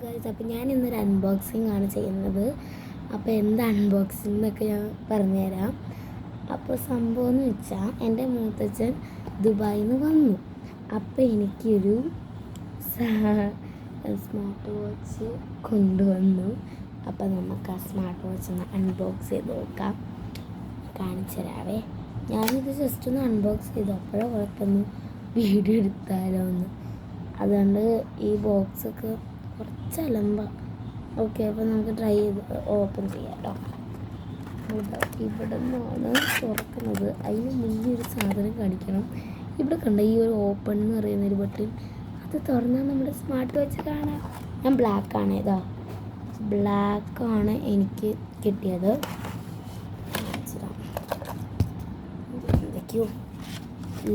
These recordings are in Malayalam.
ഗൈസ്, അപ്പോൾ ഞാൻ ഇന്നൊരു അൺബോക്സിങ് ആണ് ചെയ്യുന്നത്. അപ്പോൾ എന്ത് അൺബോക്സിങ് എന്നൊക്കെ ഞാൻ പറഞ്ഞുതരാം. അപ്പോൾ സംഭവം എന്ന് വെച്ചാൽ എൻ്റെ മൂത്തച്ഛൻ ദുബായിൽ നിന്ന് വന്നു. അപ്പോൾ എനിക്കൊരു സ്മാർട്ട് വാച്ച് കൊണ്ടുവന്നു. അപ്പോൾ നമുക്ക് ആ സ്മാർട്ട് വാച്ച് ഒന്ന് അൺബോക്സ് ചെയ്ത് നോക്കാം. കാണിച്ചു തരാവേ. ഞാനിത് ജസ്റ്റ് ഒന്ന് അൺബോക്സ് ചെയ്തു. അപ്പോഴേ കുഴപ്പമൊന്ന് വീഡിയോ എടുത്താലോ എന്ന്. അതുകൊണ്ട് ഈ ബോക്സൊക്കെ കുറച്ച് അലമ്പ. ഓക്കെ, അപ്പോൾ നമുക്ക് ട്രൈ ചെയ്ത് ഓപ്പൺ ചെയ്യാം കേട്ടോ. ഇവിടെ നിന്നാണ് തുറക്കുന്നത്. അതിന് മുന്നേ ഒരു സാധനം കാണിക്കണം. ഇവിടെ കണ്ട ഈ ഒരു ഓപ്പൺ എന്ന് പറയുന്നൊരു ബട്ടൺ, അത് തുറന്നാൽ നമ്മുടെ സ്മാർട്ട് വാച്ച് കാണാം. ഞാൻ ബ്ലാക്കാണ്, ഇതാ ബ്ലാക്കാണ് എനിക്ക് കിട്ടിയത്. എന്തൊക്കെയോ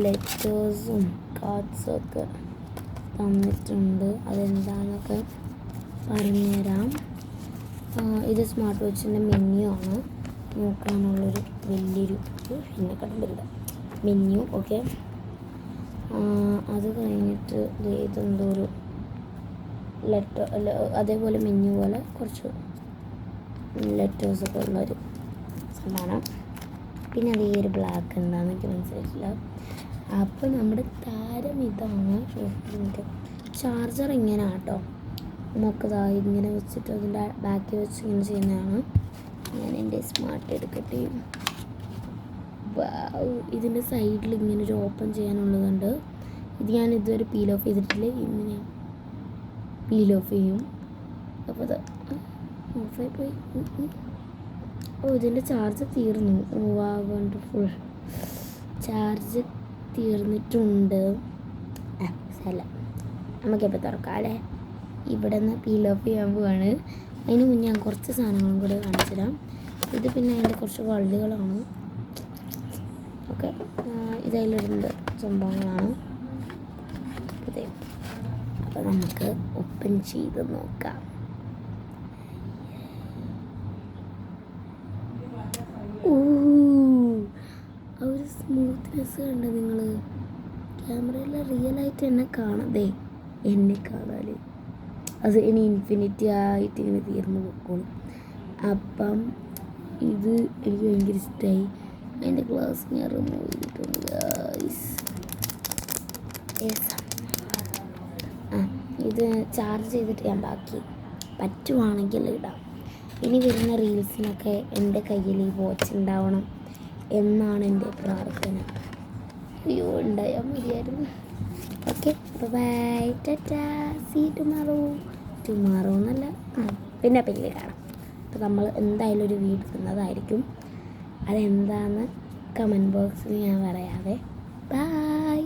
ലെറ്റേഴ്സും കാർഡ്സും ഒക്കെ തന്നിട്ടുണ്ട്. അതെന്താണെന്നൊക്കെ പറഞ്ഞുതരാം. ഇത് സ്മാർട്ട് വാച്ചിൻ്റെ മെനു ആണ്. നോക്കാനുള്ളൊരു വലിയൊരു എന്നെക്കാട്ടും മെനു. ഓക്കെ, അത് കഴിഞ്ഞിട്ട് ഇതെന്തോ ഒരു ലെറ്റർ, അതേപോലെ മെനു പോലെ കുറച്ച് ലെറ്റേഴ്സൊക്കെ ഉള്ളൊരു സംഭവമാണ്. പിന്നെ അത് ഈ ഒരു ബ്ലാക്ക് എന്താണെന്ന് എനിക്ക് മനസ്സിലായിട്ടില്ല. അപ്പോൾ നമ്മുടെ താരം ഇതാണ്. ചാർജർ ഇങ്ങനെ കേട്ടോ. നമുക്കതാ ഇങ്ങനെ വെച്ചിട്ട് അതിൻ്റെ ബാക്കി വെച്ച് ഇങ്ങനെ ചെയ്യുന്നതാണ്. ഞാൻ എൻ്റെ സ്മാർട്ട് എടുക്കട്ടെ. ഇതിൻ്റെ സൈഡിൽ ഇങ്ങനെ ഒരു ഓപ്പൺ ചെയ്യാനുള്ളതുണ്ട്. ഇത് ഞാൻ ഇതുവരെ പീൽ ഓഫ് ചെയ്തിട്ടില്ല. ഇന്ന് ഞാൻ പീൽ ഓഫ് ചെയ്യും. അപ്പോൾ അത് ഓഫായി പോയി. ഇതിൻ്റെ ചാർജ് തീർന്നു. വണ്ടർഫുൾ. ചാർജ് തീർന്നിട്ടുണ്ട്. അല്ല, നമുക്കിപ്പോൾ തുറക്കാം അല്ലേ. ഇവിടെ നിന്ന് പീൽ ഓഫ് ചെയ്യാൻ പോവാണ്. അതിന് മുന്നേ ഞാൻ കുറച്ച് സാധനങ്ങളും കൂടെ കാണിച്ചു തരാം. ഇത് പിന്നെ അതിൻ്റെ കുറച്ച് വള്ളികളാണ്. ഓക്കെ, ഇതതിലിരുന്ന സംഭവങ്ങളാണ്. അപ്പോൾ നമുക്ക് ഓപ്പൺ ചെയ്ത് നോക്കാം. ആ ഒരു സ്മൂത്ത്നെസ് കണ്ട നിങ്ങൾ? ക്യാമറയിൽ റിയലായിട്ട് എന്നെ കാണാതെ എന്നെ കാണാൻ അത് ഇനി ഇൻഫിനിറ്റി ആയിട്ട് ഇങ്ങനെ തീർന്നു പോയിക്കോളും. അപ്പം ഇത് എനിക്ക് ഭയങ്കര ഇഷ്ടമായി. അതിൻ്റെ ഗ്ലാസ് ഞാൻ റിമൂവ് ചെയ്തിട്ടുണ്ട് ഗൈസ്. ഇത് ചാർജ് ചെയ്തിട്ട് ഞാൻ ബാക്കി പറ്റുവാണെങ്കിൽ ഇടാം. ഇനി വരുന്ന റീൽസിനൊക്കെ എൻ്റെ കയ്യിൽ ഈ വാച്ച് ഉണ്ടാവണം എന്നാണ് എൻ്റെ പ്രാർത്ഥന. അയ്യോ, ഉണ്ടായാൽ മതിയായിരുന്നു. Okay, bye, tata, see tomorrow. Tomorrow എന്നല്ല, പിന്നെ കാണാം. അപ്പോൾ നമ്മൾ എന്തായാലും ഒരു വീഡിയോ ഇടുന്നതായിരിക്കും. അതെന്താണെന്ന് കമൻറ്റ് ബോക്സിൽ ഞാൻ പറയാവേ. ബൈ.